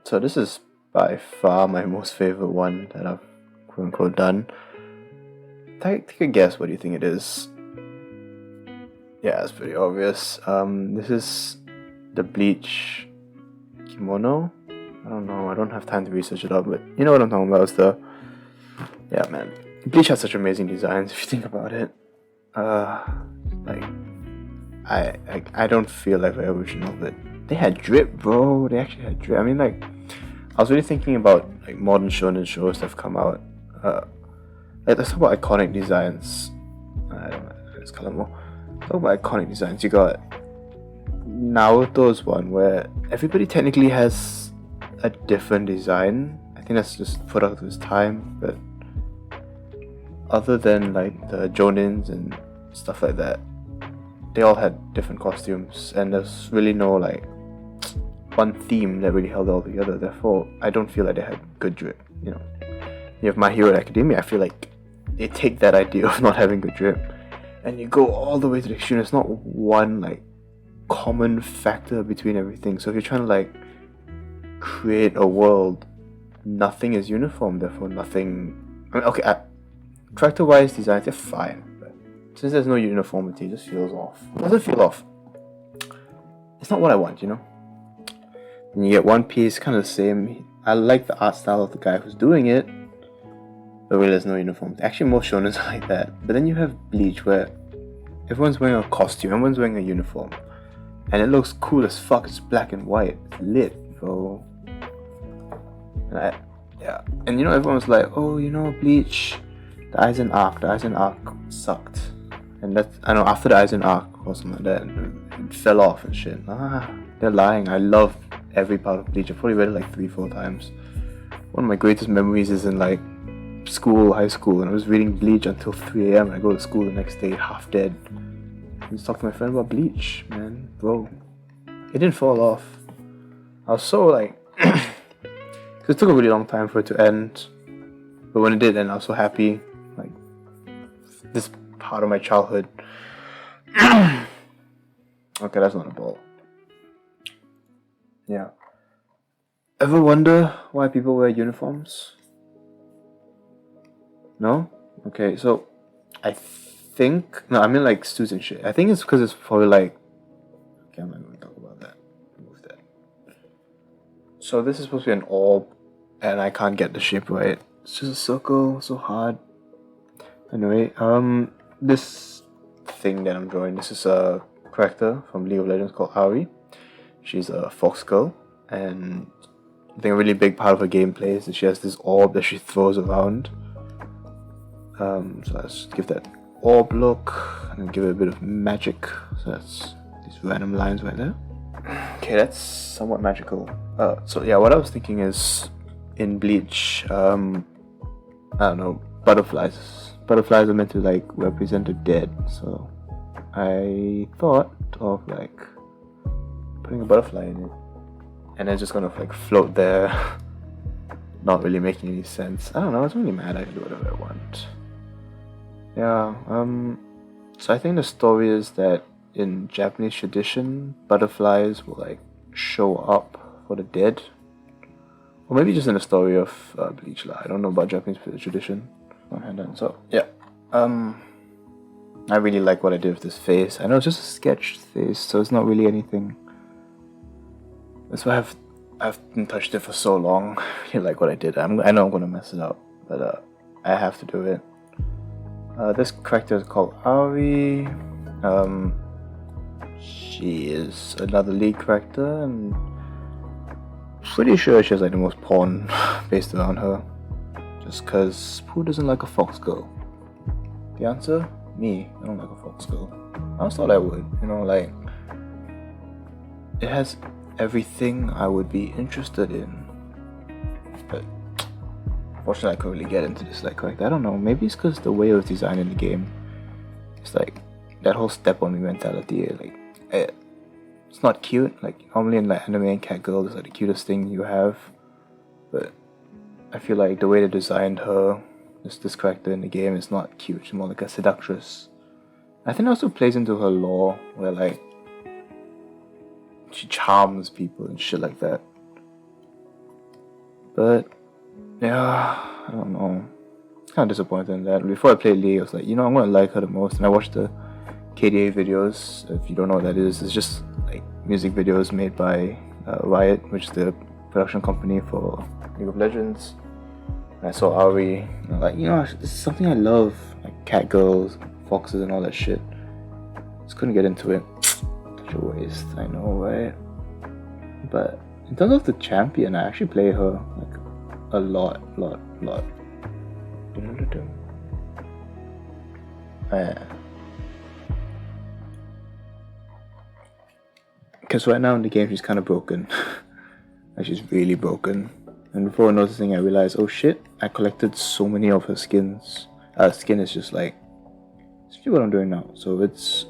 So this is by far my most favorite one that I've quote unquote done. Take a guess, what do you think it is? Yeah, it's pretty obvious. This is the Bleach kimono. I don't know, I don't have time to research it up, but you know what I'm talking about. It's the... Yeah, man. Bleach has such amazing designs if you think about it. Like, I don't feel like the original, but they had drip, bro. They actually had drip. I mean, like, I was really thinking about like modern shonen shows that have come out. Like, let's talk about iconic designs. I don't know, let's color more. Talk about iconic designs. You got Naruto's one where everybody technically has a different design. I think that's just product of its time, but other than like the Jonins and stuff like that, they all had different costumes, and there's really no like one theme that really held it all together. Therefore, I don't feel like they had good drip. You know, you have My Hero Academia. I feel like they take that idea of not having good drip, and you go all the way to the extreme. There's not one like common factor between everything. So if you're trying to like create a world, nothing is uniform. Therefore, nothing. I mean, okay, character-wise, designs they're fine, but since there's no uniformity, it just feels off. It doesn't feel off. It's not what I want, you know. And you get One Piece, kind of the same. I like the art style of the guy who's doing it, but really there's no uniformity. Actually, most shonens are like that. But then you have Bleach, where everyone's wearing a costume, everyone's wearing a uniform, and it looks cool as fuck. It's black and white, it's lit, bro. And yeah, and you know, everyone was like, oh, you know, Bleach, the Aizen arc sucked. And that's, I know, after the Aizen arc or something like that, it fell off and shit. They're lying. I love every part of Bleach. I've probably read it like 3-4 times. One of my greatest memories is in like high school, and I was reading Bleach until 3 a.m. and I go to school the next day half dead. I just talked to my friend about Bleach, man, bro. It didn't fall off. I was so like, because it took a really long time for it to end, but when it did end, I was so happy. Like, this part of my childhood. Okay, that's not a ball. Yeah. Ever wonder why people wear uniforms? No? Okay, so I think... No, I mean like suits and shit. I think it's because it's probably like... Okay, I'm not going to talk about that. Remove that. So this is supposed to be an orb, and I can't get the shape right. It's just a circle, so hard. Anyway, this thing that I'm drawing, this is a character from League of Legends called Ahri. She's a fox girl, and I think a really big part of her gameplay is that she has this orb that she throws around. So let's give that orb look, and then give it a bit of magic. So that's these random lines right there. Okay, that's somewhat magical. So yeah, what I was thinking is, in Bleach, I don't know, butterflies. Butterflies are meant to like represent the dead, so I thought of like putting a butterfly in it, and it's just gonna like float there. Not really making any sense. I don't know, it's really mad. I can do whatever I want. Yeah, so I think the story is that in Japanese tradition, butterflies will like show up for the dead. Or maybe just in the story of Bleach. I don't know about Japanese tradition. So yeah, I really like what I did with this face. I know it's just a sketched face, so it's not really anything. That's why I haven't touched it for so long. I really like what I did. I know I'm gonna mess it up, but I have to do it. This character is called Ahri. She is another League character, and pretty sure she has like the most porn based around her. Just cause who doesn't like a fox girl? The answer? Me. I don't like a fox girl. I always thought I would, you know, like, it has everything I would be interested in. But fortunately I couldn't really get into this like character. I don't know, maybe it's cause the way it was designed in the game. It's like that whole step on me mentality, like it's not cute. Like normally in like anime and cat girl is like the cutest thing you have. But I feel like the way they designed her, this character in the game, is not cute. She's more like a seductress. I think it also plays into her lore, where like she charms people and shit like that. But yeah, I don't know. It's kind of disappointed in that. Before I played Lee, I was like, you know, I'm gonna like her the most, and I watched the KDA videos. If you don't know what that is, it's just like music videos made by Riot, which is the production company for League of Legends. And I saw Ahri, and I'm like, you know, this is something I love, like cat girls, foxes, and all that shit. Just couldn't get into it. Such a waste, I know, right? But in terms of the champion, I actually play her like a lot. Because right now in the game she's kind of broken. Like she's really broken. And before noticing, I realized, oh shit, I collected so many of her skins. Skin is just like, see what I'm doing now. So it's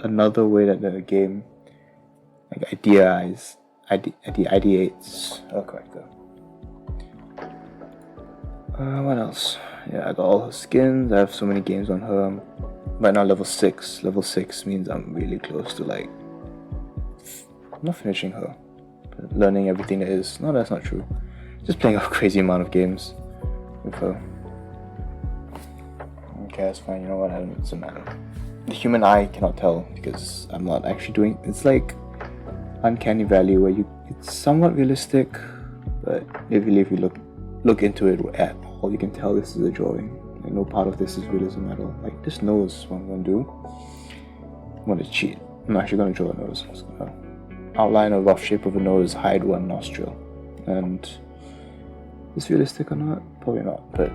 another way that the game like ideates her character. What else? Yeah, I got all her skins. I have so many games on her. Right now level 6. Level 6 means I'm really close to like, I'm not finishing her, but learning everything there is. No, that's not true. Just playing a crazy amount of games with her. Okay, that's fine. You know what? It doesn't matter. The human eye cannot tell because I'm not actually doing. It's like Uncanny Valley where it's somewhat realistic, but if you look into it at all, you can tell this is a drawing. Like no part of this is realism at all. Like this nose, what I'm gonna do. I'm gonna cheat. I'm actually gonna draw a nose. I'm just gonna outline a rough shape of a nose, hide one nostril, and is realistic or not? Probably not. But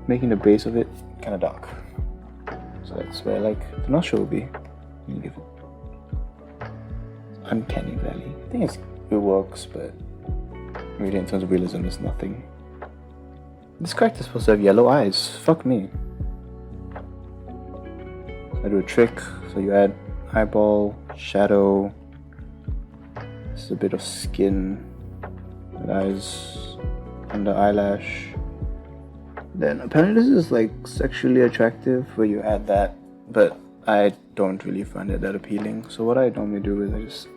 making the base of it kind of dark. So that's where like the nostril will be. You give it Uncanny Valley. I think it works, but really in terms of realism, there's nothing. This character's supposed to have yellow eyes. Fuck me. I do a trick, so you add eyeball, shadow. This is a bit of skin, eyes, under eyelash. Then apparently this is like sexually attractive where you add that, but I don't really find it that appealing. So what I normally do is I just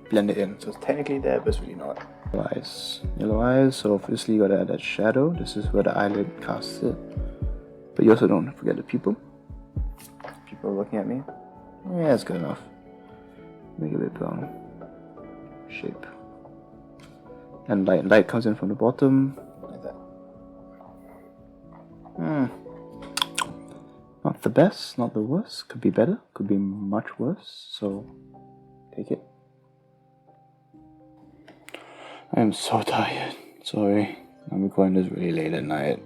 blend it in. So it's technically there, but it's really not. Yellow eyes, so obviously you gotta add that shadow. This is where the eyelid casts it. But you also don't forget the pupil. People are looking at me. Yeah, it's good enough. Make it a bit brown shape. And light comes in from the bottom, like that. Not the best, not the worst. Could be better, could be much worse. So, take it. I am so tired. Sorry. I'm recording this really late at night.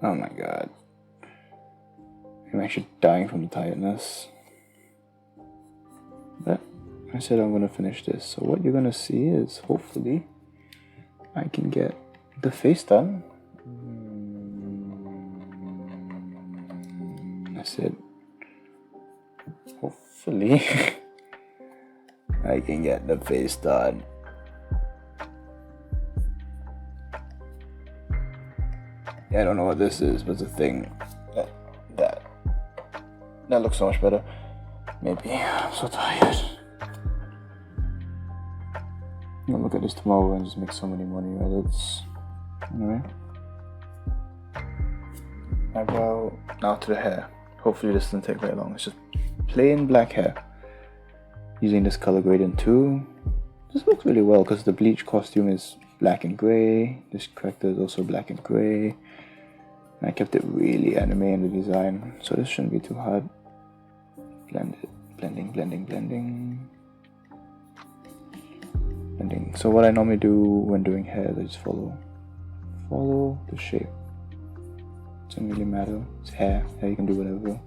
Oh my god. I'm actually dying from the tiredness. But I said I'm gonna finish this. So what you're gonna see is hopefully I can get the face done. I said hopefully I can get the face done. Yeah, I don't know what this is, but it's a thing. That looks so much better. Maybe. I'm so tired. I'm gonna look at this tomorrow and just make so many money edits. Anyway. Eyebrow. Now to the hair. Hopefully this doesn't take very long. It's just plain black hair. Using this color gradient too. This looks really well because the Bleach costume is black and grey. This character is also black and grey. And I kept it really anime in the design, so this shouldn't be too hard. Blend it. Blending. So what I normally do when doing hair is I just follow the shape. It doesn't really matter. It's hair. Hair you can do whatever.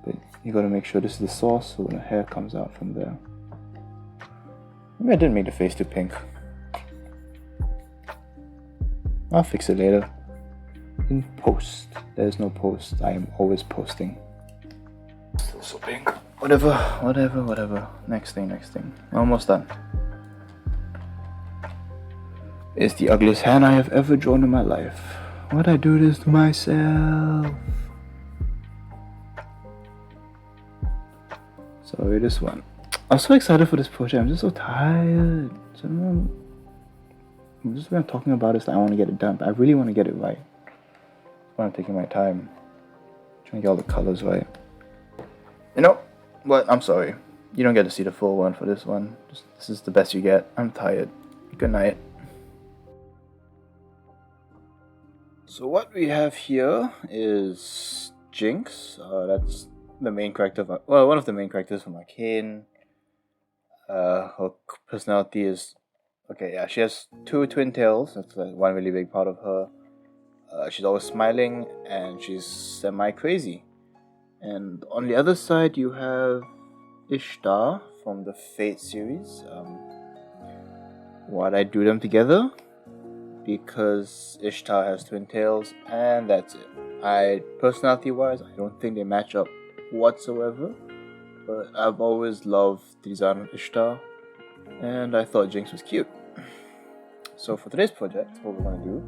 But you gotta make sure this is the source, so when the hair comes out from there. Maybe I didn't make the face too pink. I'll fix it later. In post. There's no post. I am always posting. Still so pink. Whatever. Next thing. Almost done. It's the ugliest hand I have ever drawn in my life. Why'd I do this to myself? Sorry, this one. I was so excited for this project. I'm just so tired. So Just when I'm talking about it, it's like I want to get it done, but I really want to get it right. That's why I'm taking my time, trying to get all the colors right. You know what? I'm sorry. You don't get to see the full one for this one. This is the best you get. I'm tired. Good night. So what we have here is Jinx. That's the main character. One of the main characters from Arcane. Her personality is okay. Yeah, she has two twin tails. That's like one really big part of her. She's always smiling and she's semi-crazy. And on the other side, you have Ishtar from the Fate series. Why'd I do them together? Because Ishtar has twin tails, and that's it. Personality-wise, I don't think they match up whatsoever. But I've always loved the design of Ishtar, and I thought Jinx was cute. So for today's project, what we're going to do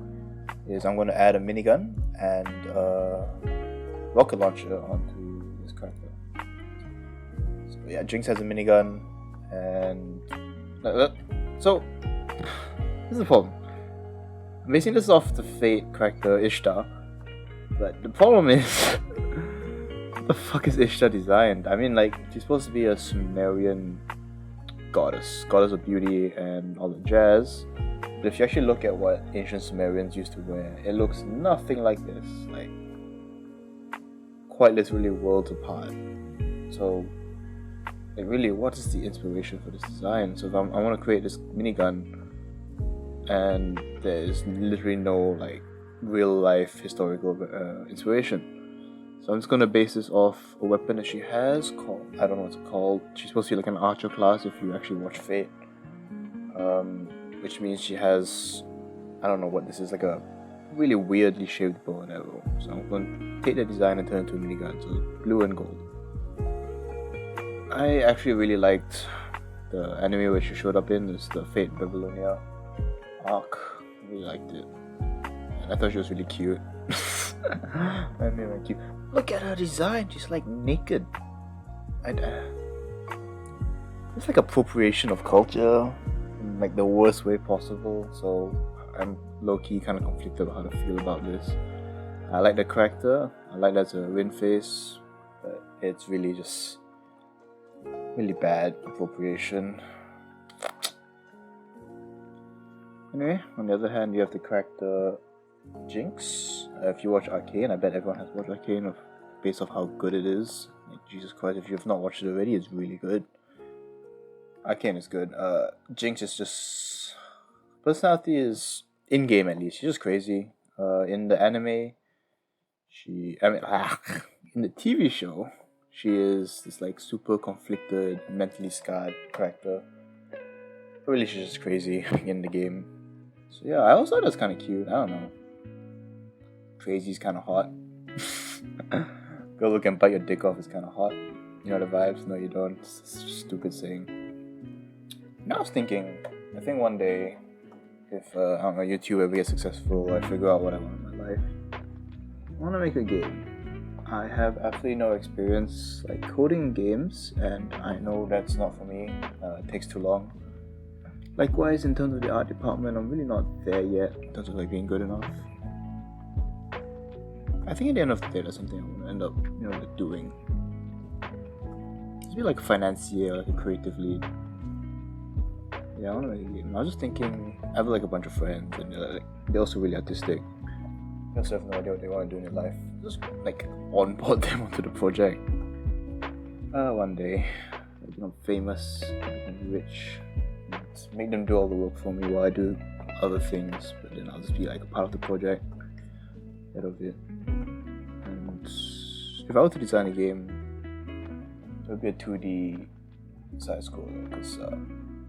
is I'm going to add a minigun and a rocket launcher onto this character. So yeah, Jinx has a minigun, and so this is the problem. I'm basing this off the Fate character Ishtar, but the problem is, what the fuck is Ishtar designed? I mean, like, she's supposed to be a Sumerian goddess of beauty and all the jazz. But if you actually look at what ancient Sumerians used to wear, it looks nothing like this. Like, quite literally worlds apart. So, like, really, what is the inspiration for this design? So if I want to create this minigun, and there's literally no like real life historical inspiration, so I'm just gonna base this off a weapon that she has called, I don't know what it's called. She's supposed to be like an archer class if you actually watch Fate, which means she has, I don't know what this is, like a really weirdly shaped bow and arrow. So I'm gonna take that design and turn it into a minigun, so blue and gold. I actually really liked the anime where she showed up in. It's the Fate Babylonia arc. I really liked it, and I thought she was really cute. I mean, like, cute. Look at her design. She's like naked. It's like appropriation of culture in like the worst way possible. So I'm low-key kind of conflicted about how to feel about this. I like the character. I like that's a wind face, but it's really just really bad appropriation. Anyway, on the other hand, you have the character Jinx. If you watch Arcane, I bet everyone has watched Arcane based off how good it is. Like, Jesus Christ, if you have not watched it already, it's really good. Arcane is good. Jinx is just... personality is, in-game at least, she's just crazy. In the anime, in the TV show, she is this like super conflicted, mentally scarred character. But really, she's just crazy in the game. So yeah, I also thought that's kind of cute. I don't know. Crazy's kind of hot. Girl who can bite your dick off is kind of hot. You know the vibes? No, you don't. It's a stupid saying. Now I was thinking, I think one day, if I don't know, YouTube ever gets successful, I figure out what I want in my life, I want to make a game. I have absolutely no experience like coding games, and I know that's not for me. It takes too long. Likewise, in terms of the art department, I'm really not there yet in terms of like being good enough. I think at the end of the day, that's something I want to end up, like doing. Just be like a financier, like a creative lead. Yeah, I want to make a game. I was just thinking, I have like a bunch of friends, and they're also really artistic. They also have no idea what they want to do in their life. Just like onboard them onto the project. One day, I'll become famous, become rich. Make them do all the work for me while I do other things, but then I'll just be like a part of the project, head of it. And if I were to design a game, it would be a 2D side scroller, because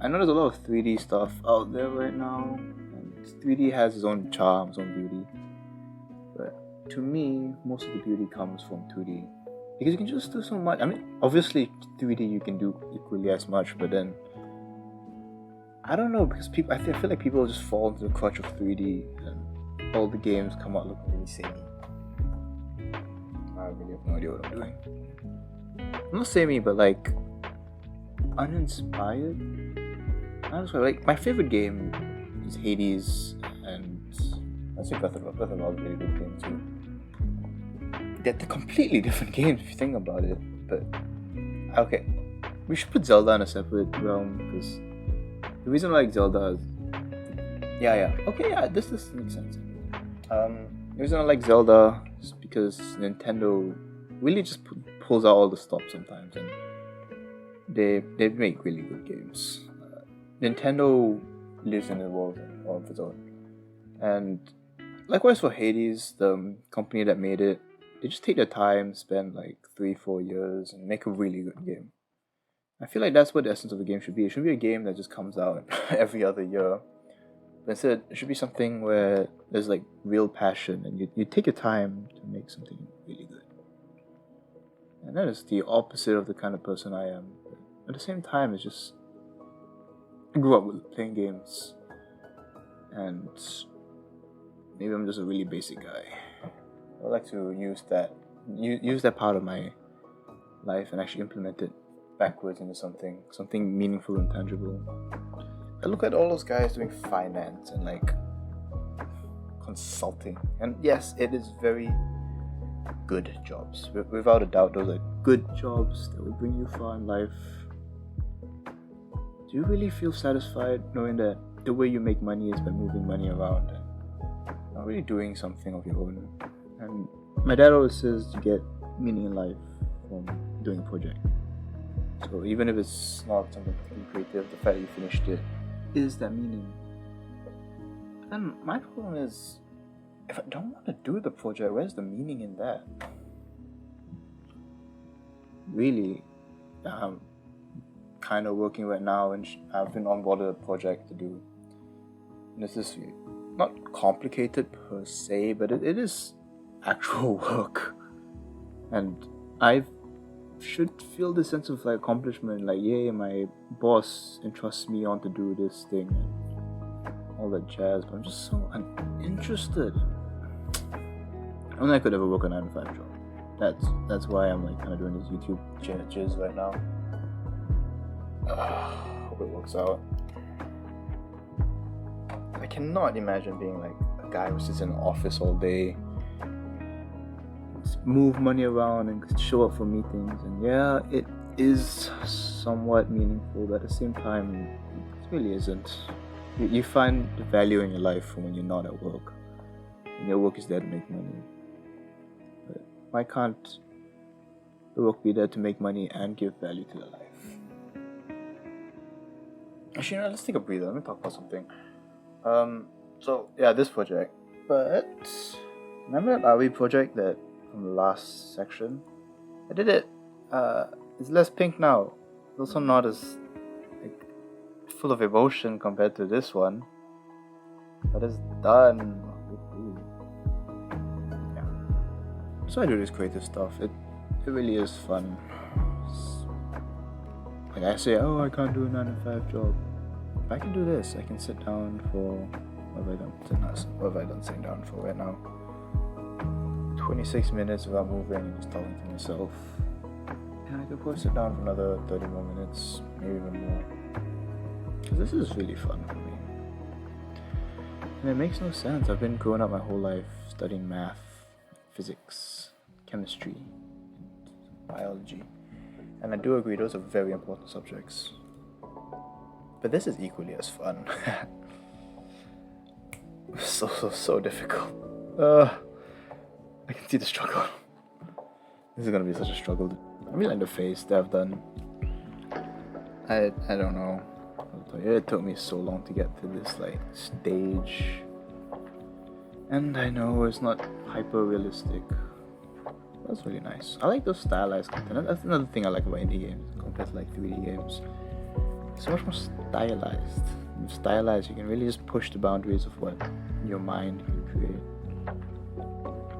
I know there's a lot of 3D stuff out there right now, and 3D has its own charm, its own beauty. But to me, most of the beauty comes from 2D, because you can just do so much. I mean, obviously 3D you can do equally as much, but then I don't know, because I feel like people just fall into the crutch of 3D and all the games come out looking really samey. I really have no idea what I'm doing. Not samey, but like uninspired. Honestly, like my favorite game It's Hades, and I say Breath of the Wild is a really good game too. They're completely different games if you think about it. But okay, we should put Zelda in a separate realm because the reason I like Zelda is this makes sense. The reason I like Zelda is because Nintendo really just pulls out all the stops sometimes, and they make really good games. Nintendo lives in a world of its own, and likewise for Hades, the company that made it, they just take their time, spend like 3-4 years, and make a really good game. I feel like that's what the essence of the game should be. It should be a game that just comes out every other year. But instead, it should be something where there's like real passion, and you take your time to make something really good. And that is the opposite of the kind of person I am. But at the same time, it's just I grew up with playing games, and maybe I'm just a really basic guy. I'd like to use that part of my life and actually implement it backwards into something meaningful and tangible. I look at all those guys doing finance and like consulting, and yes, it is very good jobs. Without a doubt, those are good jobs that will bring you far in life. Do you really feel satisfied knowing that the way you make money is by moving money around and not really doing something of your own? And my dad always says you get meaning in life from doing a project. So even if it's not something creative, the fact that you finished it is that meaning. And my problem is, if I don't want to do the project, where's the meaning in that? Really, I'm kind of working right now, and I've been onboarded a project to do. And this is not complicated per se, but it is actual work, and I should feel this sense of like accomplishment, like yay, my boss entrusts me on to do this thing and all that jazz, but I'm just so uninterested. I don't think I could ever work a 9-to-5 job. That's why I'm like kind of doing this YouTube jizz right now. Hope it works out. I cannot imagine being like a guy who sits in an office all day, move money around and show up for meetings, and yeah, it is somewhat meaningful, but at the same time it really isn't. You find the value in your life when you're not at work, and your work is there to make money. But why can't the work be there to make money and give value to your life? Actually, let's take a breather. Let me talk about something. So yeah, this project. But remember that Ahri project that from the last section? I did it. It's less pink now. It's also not as like full of emotion compared to this one. But it's done. Yeah. So I do this creative stuff. It really is fun. Like I say, I can't do a 9-to-5 job. If I can do this, I can sit down for what have I done sitting down for right now? 26 minutes without moving and just talking to myself. And I could probably sit down for another 30 more minutes, maybe even more. Because this is really fun for me. And it makes no sense. I've been growing up my whole life studying math, physics, chemistry, biology. And I do agree those are very important subjects. But this is equally as fun. so difficult. I can see the struggle. This is gonna be such a struggle. I really like the face that I've done. I don't know. It took me so long to get to this like stage. And I know it's not hyper realistic. That's really nice. I like those stylized content. That's another thing I like about indie games compared to like 3D games. It's so much more stylized. When stylized, you can really just push the boundaries of what your mind can create.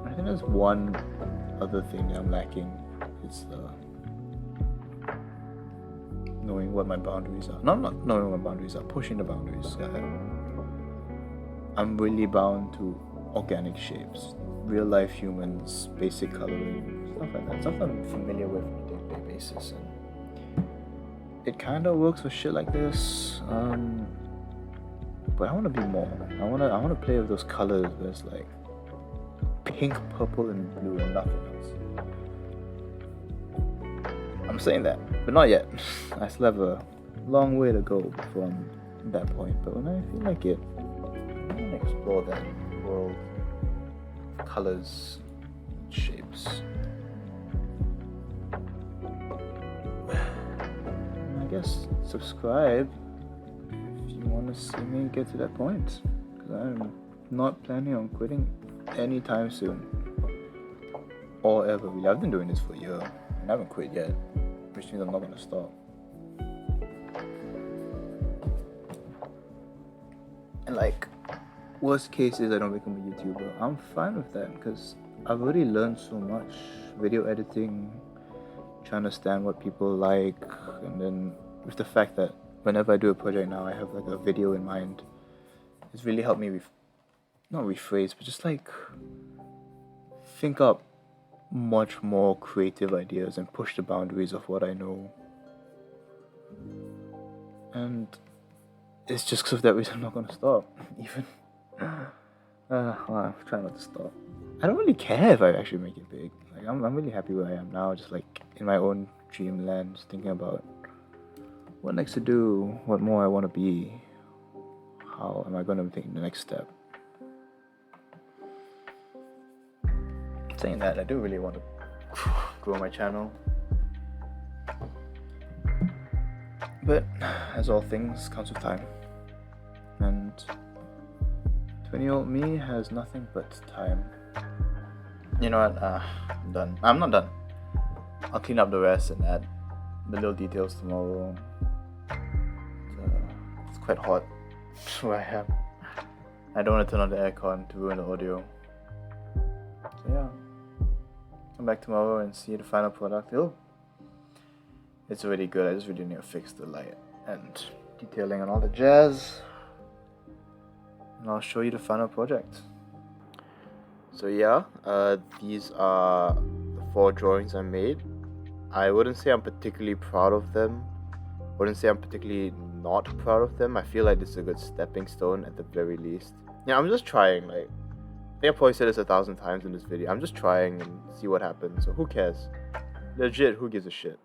I think there's one other thing that I'm lacking. It's knowing what my boundaries are. Not knowing what my boundaries are, pushing the boundaries. I'm really bound to organic shapes, real life humans, basic coloring, stuff like that. Stuff I'm familiar with on a day-to-day basis. And it kind of works for shit like this. but I want to be more. I want to play with those colors where it's like pink, purple, and blue, and nothing else. I'm saying that, but not yet. I still have a long way to go from that point. But when I feel like it, I want to explore that world of colors, and shapes. And I guess subscribe if you want to see me get to that point, because I'm not planning on quitting anytime soon, or ever really. I've been doing this for a year and I haven't quit yet, which means I'm not going to stop. And like, worst case is I don't become a YouTuber. I'm fine with that because I've already learned so much. Video editing, trying to understand what people like, and then with the fact that whenever I do a project now, I have like a video in mind. It's really helped me not rephrase, but just like think up much more creative ideas and push the boundaries of what I know. And it's just because of that reason I'm not going to stop. Even I'm trying not to stop. I don't really care if I actually make it big. Like I'm really happy where I am now, just like in my own dreamland, just thinking about what next to do, what more I want to be, how am I going to take the next step. Saying that, I do really want to grow my channel, but as all things, comes with time, and 20-year-old me has nothing but time. You know what, I'm done. I'm not done. I'll clean up the rest and add the little details tomorrow. It's quite hot where I am. I don't want to turn on the aircon to ruin the audio. So yeah, come back tomorrow and see the final product. It's already good. I just really need to fix the light and detailing and all the jazz, and I'll show you the final project. So yeah, these are the 4 drawings I made. I wouldn't say I'm particularly proud of them. Wouldn't say I'm particularly not proud of them. I feel like this is a good stepping stone at the very least. Yeah, I'm just trying. Like, I think I probably said this 1,000 times in this video. I'm just trying and see what happens. So who cares? Legit, who gives a shit?